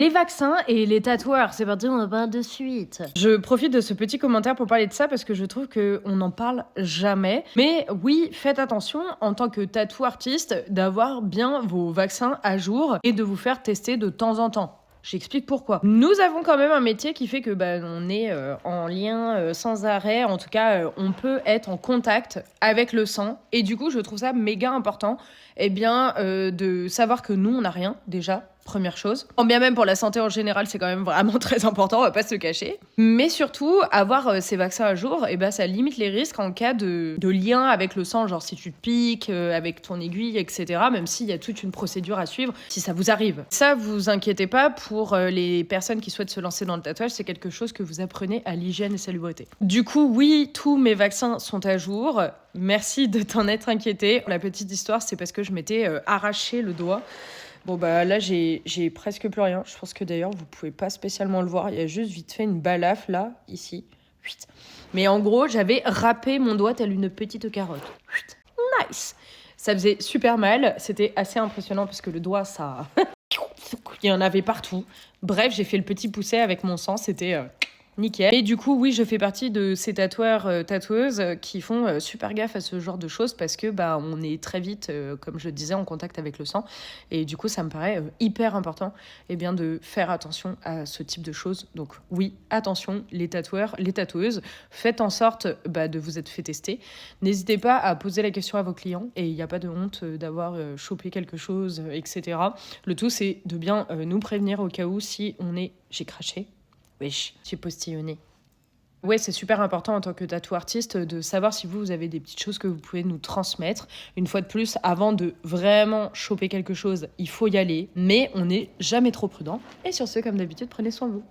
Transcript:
Les vaccins et les tatoueurs, c'est parti, on en parle de suite. Je profite de ce petit commentaire pour parler de ça parce que je trouve qu'on n'en parle jamais. Mais oui, faites attention en tant que tattoo artiste d'avoir bien vos vaccins à jour et de vous faire tester de temps en temps. J'explique pourquoi. Nous avons quand même un métier qui fait que on est en lien sans arrêt. En tout cas, on peut être en contact avec le sang. Et du coup, je trouve ça méga important de savoir que nous, on n'a rien déjà. Première chose. En bien même pour la santé en général, c'est quand même vraiment très important, on va pas se le cacher. Mais surtout, avoir ces vaccins à jour, ça limite les risques en cas de lien avec le sang, genre si tu te piques avec ton aiguille, etc. Même s'il y a toute une procédure à suivre, si ça vous arrive. Ça, vous inquiétez pas, pour les personnes qui souhaitent se lancer dans le tatouage, c'est quelque chose que vous apprenez à l'hygiène et salubrité. Du coup, oui, tous mes vaccins sont à jour. Merci de t'en être inquiété. La petite histoire, c'est parce que je m'étais arraché le doigt. Bon là j'ai presque plus rien. Je pense que d'ailleurs vous pouvez pas spécialement le voir. Il y a juste vite fait une balafre là, ici. Mais en gros j'avais râpé mon doigt telle une petite carotte. Nice. Ça faisait super mal. C'était assez impressionnant parce que le doigt ça... Il y en avait partout. Bref, j'ai fait le petit poucet avec mon sang. C'était... nickel. Et du coup, oui, je fais partie de ces tatoueurs, tatoueuses qui font super gaffe à ce genre de choses parce que on est très vite, comme je le disais, en contact avec le sang. Et du coup, ça me paraît hyper important de faire attention à ce type de choses. Donc oui, attention, les tatoueurs, les tatoueuses, faites en sorte de vous être fait tester. N'hésitez pas à poser la question à vos clients et il n'y a pas de honte d'avoir chopé quelque chose, etc. Le tout, c'est de bien nous prévenir au cas où si on est... J'ai craché. Wesh, j'ai postillonné. Ouais, c'est super important en tant que tattoo artiste de savoir si vous avez des petites choses que vous pouvez nous transmettre. Une fois de plus, avant de vraiment choper quelque chose, il faut y aller, mais on n'est jamais trop prudent. Et sur ce, comme d'habitude, prenez soin de vous.